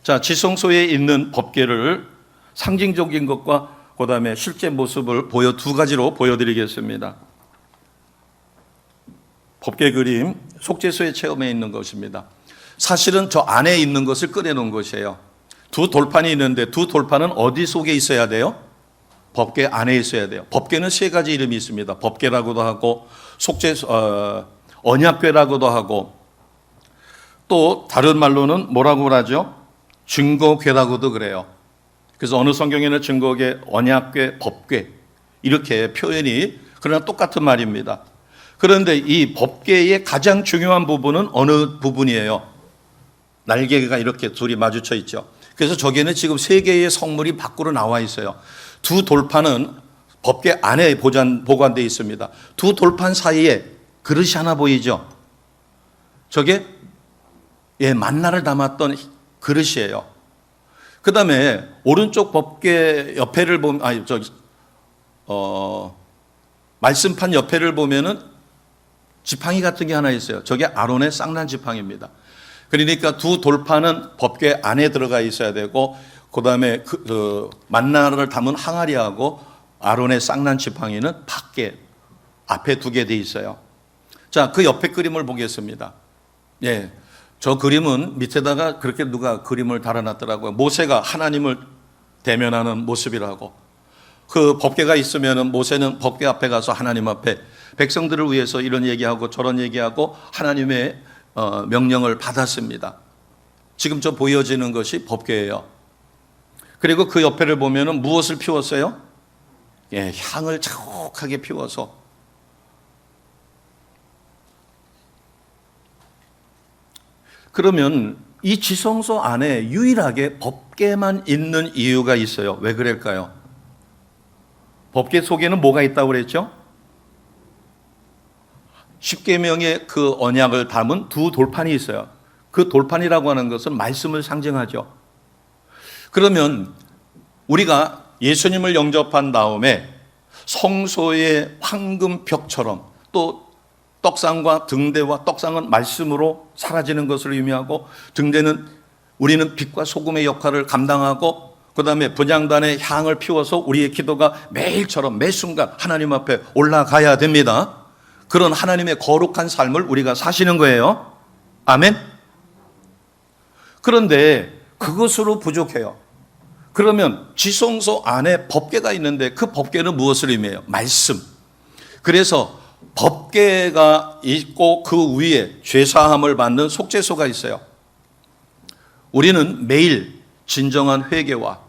자, 지성소에 있는 법궤를 상징적인 것과 그 다음에 실제 모습을 두 가지로 보여드리겠습니다. 법궤 그림, 속죄소의 체험에 있는 것입니다. 사실은 저 안에 있는 것을 꺼내놓은 것이에요. 두 돌판이 있는데 두 돌판은 어디 속에 있어야 돼요? 법궤 안에 있어야 돼요. 법궤는 세 가지 이름이 있습니다. 법궤라고도 하고 언약궤라고도 하고, 또 다른 말로는 뭐라고 하죠? 증거궤라고도 그래요. 그래서 어느 성경에는 증거궤, 언약궤, 법궤 이렇게 표현이, 그러나 똑같은 말입니다. 그런데 이 법궤의 가장 중요한 부분은 어느 부분이에요? 날개가 이렇게 둘이 마주쳐 있죠. 그래서 저기에는 지금 세 개의 성물이 밖으로 나와 있어요. 두 돌판은 법궤 안에 보관되어 있습니다. 두 돌판 사이에 그릇이 하나 보이죠? 저게 만나를 담았던 그릇이에요. 그 다음에 오른쪽 법궤 옆에를 보면, 말씀판 옆에를 보면은 지팡이 같은 게 하나 있어요. 저게 아론의 쌍난 지팡이입니다. 그러니까 두 돌판은 법궤 안에 들어가 있어야 되고, 그 다음에 만나를 담은 항아리하고 아론의 쌍난 지팡이는 밖에 앞에 두게 돼 있어요. 자, 그 옆에 그림을 보겠습니다. 저 그림은 밑에다가 그렇게 누가 그림을 달아놨더라고요. 모세가 하나님을 대면하는 모습이라고. 그 법궤가 있으면은 모세는 법궤 앞에 가서 하나님 앞에 백성들을 위해서 이런 얘기하고 저런 얘기하고 하나님의 명령을 받았습니다. 지금 저 보여지는 것이 법궤예요. 그리고 그 옆에를 보면은 무엇을 피웠어요? 향을 자욱하게 피워서. 그러면 이 지성소 안에 유일하게 법궤만 있는 이유가 있어요. 왜 그럴까요? 법궤 속에는 뭐가 있다고 그랬죠? 십계명의 그 언약을 담은 두 돌판이 있어요. 그 돌판이라고 하는 것은 말씀을 상징하죠. 그러면 우리가 예수님을 영접한 다음에 성소의 황금벽처럼, 또 떡상과 등대와 떡상은 말씀으로 사라지는 것을 의미하고, 등대는 우리는 빛과 소금의 역할을 감당하고, 그 다음에 분향단에 향을 피워서 우리의 기도가 매일처럼 매 순간 하나님 앞에 올라가야 됩니다. 그런 하나님의 거룩한 삶을 우리가 사시는 거예요. 아멘. 그런데 그것으로 부족해요. 그러면 지성소 안에 법궤가 있는데 그 법궤는 무엇을 의미해요? 말씀. 그래서 법궤가 있고 그 위에 죄사함을 받는 속죄소가 있어요. 우리는 매일 진정한 회개와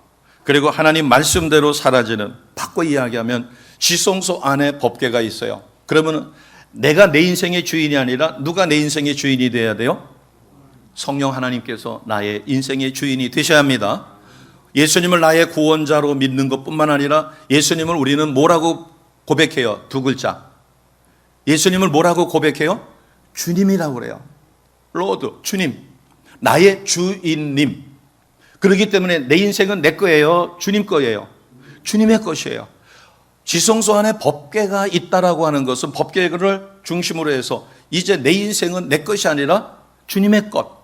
그리고 하나님 말씀대로 사라지는, 바꿔 이야기하면 지성소 안에 법궤가 있어요. 그러면 내가 내 인생의 주인이 아니라 누가 내 인생의 주인이 되어야 돼요? 성령 하나님께서 나의 인생의 주인이 되셔야 합니다. 예수님을 나의 구원자로 믿는 것뿐만 아니라 예수님을 우리는 뭐라고 고백해요? 두 글자. 예수님을 뭐라고 고백해요? 주님이라고 그래요. 로드, 주님. 나의 주인님. 그렇기 때문에 내 인생은 내 거예요? 주님 거예요? 주님의 것이에요. 지성소 안에 법궤가 있다라고 하는 것은 법궤를 중심으로 해서 이제 내 인생은 내 것이 아니라 주님의 것.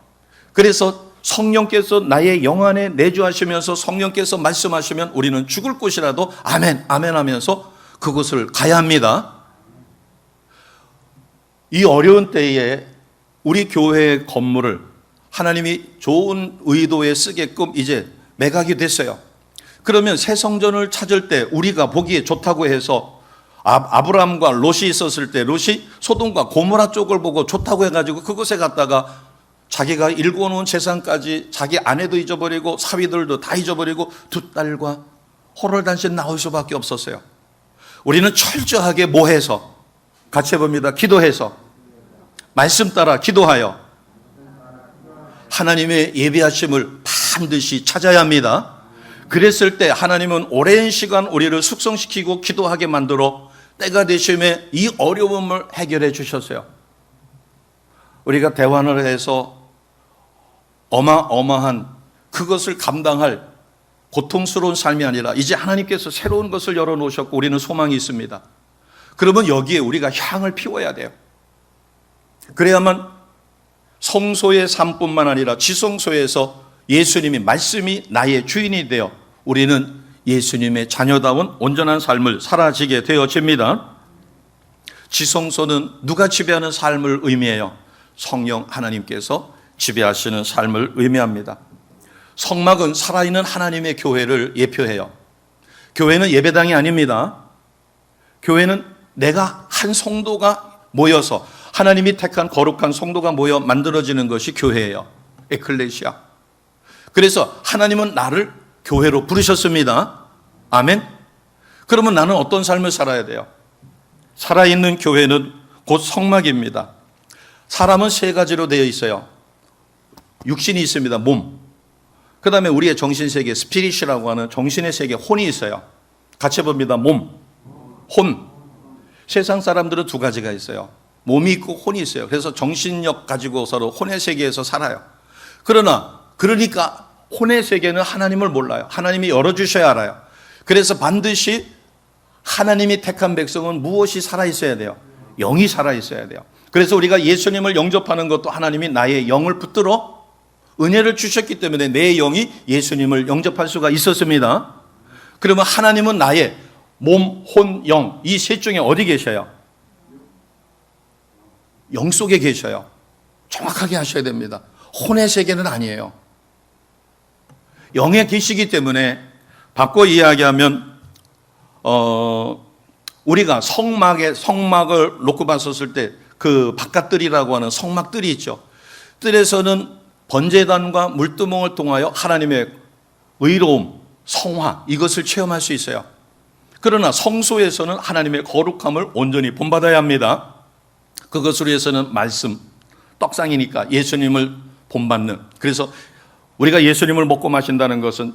그래서 성령께서 나의 영 안에 내주하시면서 성령께서 말씀하시면 우리는 죽을 곳이라도 아멘, 아멘 하면서 그곳을 가야 합니다. 이 어려운 때에 우리 교회의 건물을 하나님이 좋은 의도에 쓰게끔 이제 매각이 됐어요. 그러면 새 성전을 찾을 때 우리가 보기에 좋다고 해서 아브라함과 롯이 있었을 때 롯이 소돔과 고모라 쪽을 보고 좋다고 해가지고 그곳에 갔다가 자기가 일궈놓은 재산까지 자기 아내도 잊어버리고 사위들도 다 잊어버리고 두 딸과 호롤단신 나올 수밖에 없었어요. 우리는 철저하게 뭐해서? 같이 해봅니다. 기도해서, 말씀 따라 기도하여 하나님의 예비하심을 반드시 찾아야 합니다. 그랬을 때 하나님은 오랜 시간 우리를 숙성시키고 기도하게 만들어 때가 되심에 이 어려움을 해결해 주셨어요. 우리가 대환을 해서 어마어마한 그것을 감당할 고통스러운 삶이 아니라 이제 하나님께서 새로운 것을 열어놓으셨고 우리는 소망이 있습니다. 그러면 여기에 우리가 향을 피워야 돼요. 그래야만 성소의 삶뿐만 아니라 지성소에서 예수님이 말씀이 나의 주인이 되어 우리는 예수님의 자녀다운 온전한 삶을 살아지게 되어집니다. 지성소는 누가 지배하는 삶을 의미해요? 성령 하나님께서 지배하시는 삶을 의미합니다. 성막은 살아있는 하나님의 교회를 예표해요. 교회는 예배당이 아닙니다. 교회는 내가 한 성도가 모여서 하나님이 택한 거룩한 성도가 모여 만들어지는 것이 교회예요. 에클레시아. 그래서 하나님은 나를 교회로 부르셨습니다. 아멘. 그러면 나는 어떤 삶을 살아야 돼요? 살아있는 교회는 곧 성막입니다. 사람은 세 가지로 되어 있어요. 육신이 있습니다. 몸. 그 다음에 우리의 정신세계 스피릿이라고 하는 정신의 세계 혼이 있어요. 같이 봅니다. 몸, 혼. 세상 사람들은 두 가지가 있어요. 몸이 있고 혼이 있어요. 그래서 정신력 가지고 서로 혼의 세계에서 살아요. 그러니까 혼의 세계는 하나님을 몰라요. 하나님이 열어주셔야 알아요. 그래서 반드시 하나님이 택한 백성은 무엇이 살아있어야 돼요? 영이 살아있어야 돼요. 그래서 우리가 예수님을 영접하는 것도 하나님이 나의 영을 붙들어 은혜를 주셨기 때문에 내 영이 예수님을 영접할 수가 있었습니다. 그러면 하나님은 나의 몸, 혼, 영, 이 셋 중에 어디 계셔요? 영 속에 계셔요. 정확하게 하셔야 됩니다. 혼의 세계는 아니에요. 영에 계시기 때문에 바꿔 이야기하면 우리가 성막을 놓고 봤었을 때 그 바깥뜰이라고 하는 성막뜰이 있죠. 뜰에서는 번제단과 물두멍을 통하여 하나님의 의로움, 성화 이것을 체험할 수 있어요. 그러나 성소에서는 하나님의 거룩함을 온전히 본받아야 합니다. 그것으로 해서는 말씀, 떡상이니까 예수님을 본받는. 그래서 우리가 예수님을 먹고 마신다는 것은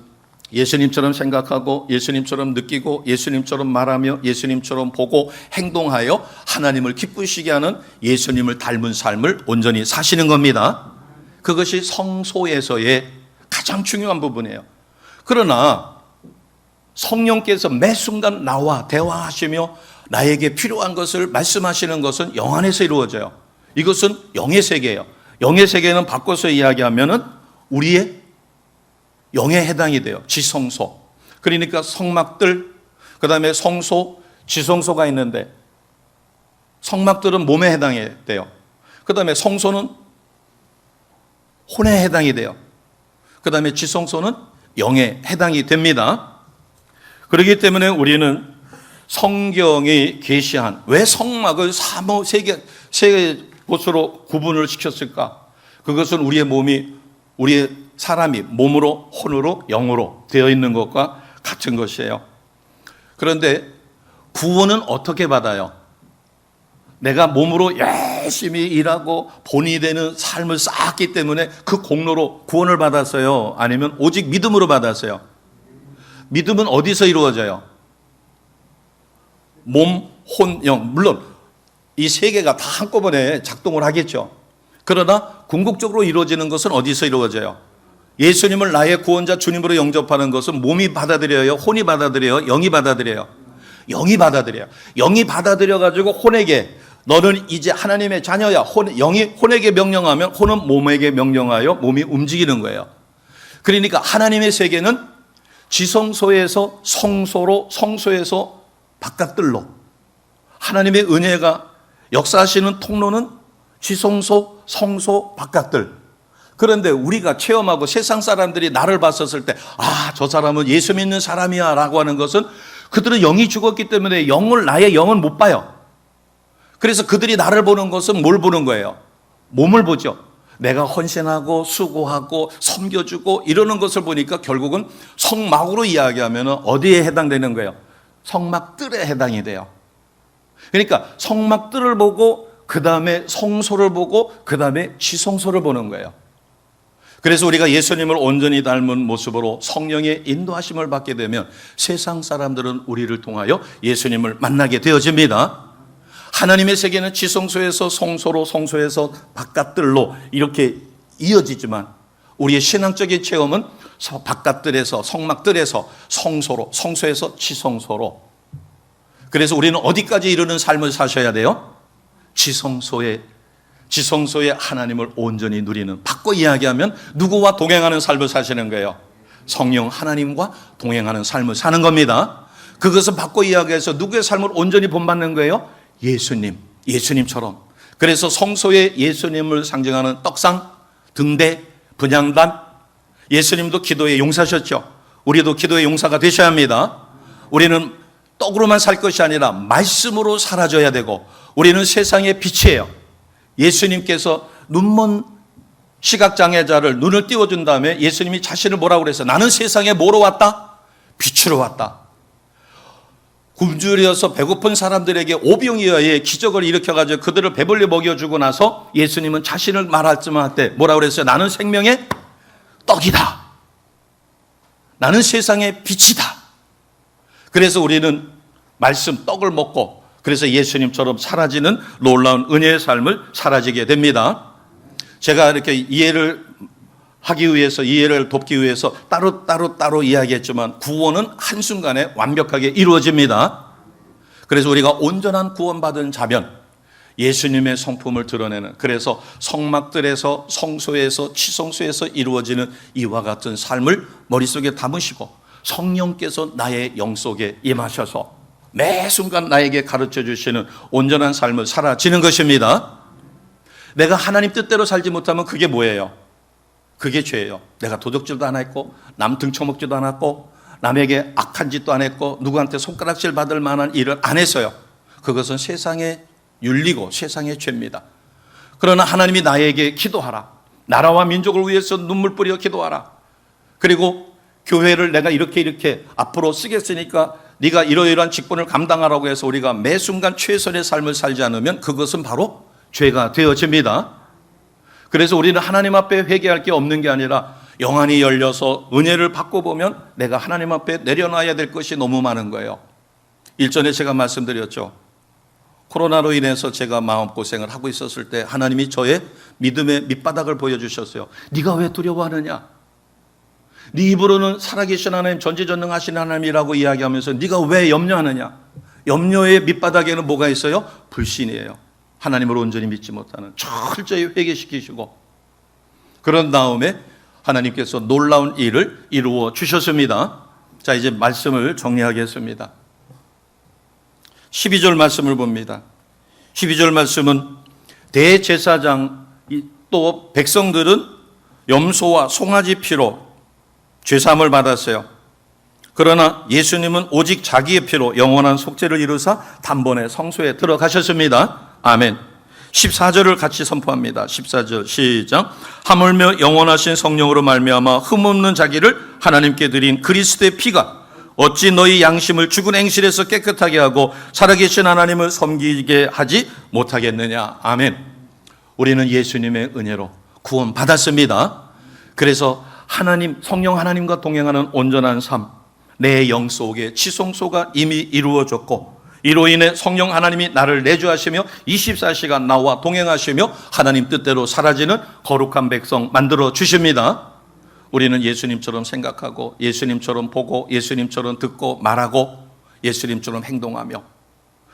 예수님처럼 생각하고 예수님처럼 느끼고 예수님처럼 말하며 예수님처럼 보고 행동하여 하나님을 기쁘시게 하는 예수님을 닮은 삶을 온전히 사시는 겁니다. 그것이 성소에서의 가장 중요한 부분이에요. 그러나 성령께서 매 순간 나와 대화하시며 나에게 필요한 것을 말씀하시는 것은 영 안에서 이루어져요. 이것은 영의 세계예요. 영의 세계는 바꿔서 이야기하면은 우리의 영에 해당이 돼요. 지성소. 그러니까 성막들, 그 다음에 성소, 지성소가 있는데 성막들은 몸에 해당이 돼요. 그 다음에 성소는 혼에 해당이 돼요. 그 다음에 지성소는 영에 해당이 됩니다. 그렇기 때문에 우리는 성경이 계시한 왜 성막을 세 곳으로 구분을 시켰을까? 그것은 우리의 몸이 우리의 사람이 몸으로 혼으로 영으로 되어 있는 것과 같은 것이에요. 그런데 구원은 어떻게 받아요? 내가 몸으로 열심히 일하고 본이 되는 삶을 쌓았기 때문에 그 공로로 구원을 받았어요? 아니면 오직 믿음으로 받았어요? 믿음은 어디서 이루어져요? 몸, 혼, 영. 물론 이 세 개가 다 한꺼번에 작동을 하겠죠. 그러나 궁극적으로 이루어지는 것은 어디서 이루어져요? 예수님을 나의 구원자 주님으로 영접하는 것은 몸이 받아들여요? 혼이 받아들여요? 영이 받아들여요? 영이 받아들여요. 영이 받아들여가지고 혼에게 너는 이제 하나님의 자녀야. 영이 혼에게 명령하면 혼은 몸에게 명령하여 몸이 움직이는 거예요. 그러니까 하나님의 세계는 지성소에서 성소로, 성소에서 바깥들로 하나님의 은혜가 역사하시는 통로는 지성소, 성소, 바깥들. 그런데 우리가 체험하고 세상 사람들이 나를 봤었을 때 저 사람은 예수 믿는 사람이야 라고 하는 것은 그들은 영이 죽었기 때문에 나의 영은 못 봐요. 그래서 그들이 나를 보는 것은 뭘 보는 거예요? 몸을 보죠. 내가 헌신하고 수고하고 섬겨주고 이러는 것을 보니까 결국은 성막으로 이야기하면 어디에 해당되는 거예요? 성막뜰에 해당이 돼요. 그러니까 성막뜰을 보고 그 다음에 성소를 보고 그 다음에 지성소를 보는 거예요. 그래서 우리가 예수님을 온전히 닮은 모습으로 성령의 인도하심을 받게 되면 세상 사람들은 우리를 통하여 예수님을 만나게 되어집니다. 하나님의 세계는 지성소에서 성소로, 성소에서 바깥들로 이렇게 이어지지만 우리의 신앙적인 체험은 바깥들에서, 성막들에서 성소로, 성소에서 지성소로. 그래서 우리는 어디까지 이르는 삶을 사셔야 돼요? 지성소에 하나님을 온전히 누리는, 바꿔 이야기하면 누구와 동행하는 삶을 사시는 거예요? 성령 하나님과 동행하는 삶을 사는 겁니다. 그것은 바꿔 이야기해서 누구의 삶을 온전히 본받는 거예요? 예수님처럼. 그래서 성소에 예수님을 상징하는 떡상, 등대, 분향단. 예수님도 기도의 용사셨죠. 우리도 기도의 용사가 되셔야 합니다. 우리는 떡으로만 살 것이 아니라 말씀으로 사라져야 되고, 우리는 세상의 빛이에요. 예수님께서 눈먼 시각장애자를 눈을 띄워준 다음에 예수님이 자신을 뭐라고 그랬어요? 나는 세상에 뭐로 왔다? 빛으로 왔다. 굶주려서 배고픈 사람들에게 오병이어의 기적을 일으켜가지고 그들을 배불리 먹여주고 나서 예수님은 자신을 말할 때 뭐라고 그랬어요? 나는 생명의 떡이다. 나는 세상의 빛이다. 그래서 우리는 말씀 떡을 먹고, 그래서 예수님처럼 사라지는 놀라운 은혜의 삶을 살아지게 됩니다. 제가 이렇게 이해를 돕기 위해서 따로 이야기했지만 구원은 한순간에 완벽하게 이루어집니다. 그래서 우리가 온전한 구원받은 자면 예수님의 성품을 드러내는, 그래서 성막들에서, 성소에서, 지성소에서 이루어지는 이와 같은 삶을 머릿속에 담으시고 성령께서 나의 영 속에 임하셔서 매 순간 나에게 가르쳐 주시는 온전한 삶을 살아지는 것입니다. 내가 하나님 뜻대로 살지 못하면 그게 뭐예요? 그게 죄예요. 내가 도둑질도 안 했고, 남 등쳐먹지도 않았고, 남에게 악한 짓도 안 했고, 누구한테 손가락질 받을 만한 일을 안 했어요. 그것은 세상의 윤리고 세상의 죄입니다. 그러나 하나님이 나에게 기도하라, 나라와 민족을 위해서 눈물 뿌려 기도하라, 그리고 교회를 내가 이렇게 앞으로 쓰겠으니까 네가 이러이러한 직분을 감당하라고 해서 우리가 매 순간 최선의 삶을 살지 않으면 그것은 바로 죄가 되어집니다. 그래서 우리는 하나님 앞에 회개할 게 없는 게 아니라 영안이 열려서 은혜를 받고 보면 내가 하나님 앞에 내려놔야 될 것이 너무 많은 거예요. 일전에 제가 말씀드렸죠. 코로나로 인해서 제가 마음고생을 하고 있었을 때 하나님이 저의 믿음의 밑바닥을 보여주셨어요. 네가 왜 두려워하느냐? 네 입으로는 살아계신 하나님, 전지전능하신 하나님이라고 이야기하면서 네가 왜 염려하느냐? 염려의 밑바닥에는 뭐가 있어요? 불신이에요. 하나님을 온전히 믿지 못하는, 철저히 회개시키시고, 그런 다음에 하나님께서 놀라운 일을 이루어 주셨습니다. 자, 이제 말씀을 정리하겠습니다. 12절 말씀을 봅니다. 12절 말씀은 대제사장 또 백성들은 염소와 송아지 피로 죄사함을 받았어요. 그러나 예수님은 오직 자기의 피로 영원한 속죄를 이루사 단번에 성소에 들어가셨습니다. 아멘. 14절을 같이 선포합니다. 14절 시작. 하물며 영원하신 성령으로 말미암아 흠없는 자기를 하나님께 드린 그리스도의 피가 어찌 너희 양심을 죽은 행실에서 깨끗하게 하고 살아계신 하나님을 섬기게 하지 못하겠느냐. 아멘. 우리는 예수님의 은혜로 구원 받았습니다. 그래서 하나님, 성령 하나님과 동행하는 온전한 삶, 내 영 속에 지성소가 이미 이루어졌고, 이로 인해 성령 하나님이 나를 내주하시며 24시간 나와 동행하시며 하나님 뜻대로 사라지는 거룩한 백성 만들어 주십니다. 우리는 예수님처럼 생각하고, 예수님처럼 보고, 예수님처럼 듣고 말하고, 예수님처럼 행동하며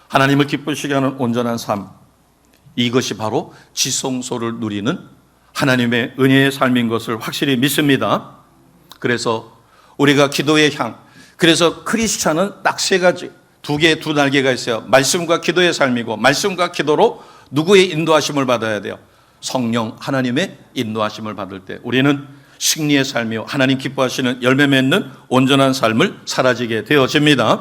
하나님을 기쁘시게 하는 온전한 삶, 이것이 바로 지성소를 누리는 하나님의 은혜의 삶인 것을 확실히 믿습니다. 그래서 우리가 기도의 향, 그래서 크리스찬은 딱 세 가지, 두 날개가 있어요. 말씀과 기도의 삶이고, 말씀과 기도로 누구의 인도하심을 받아야 돼요? 성령 하나님의 인도하심을 받을 때 우리는 승리의 삶이요, 하나님 기뻐하시는 열매 맺는 온전한 삶을 살아지게 되어집니다.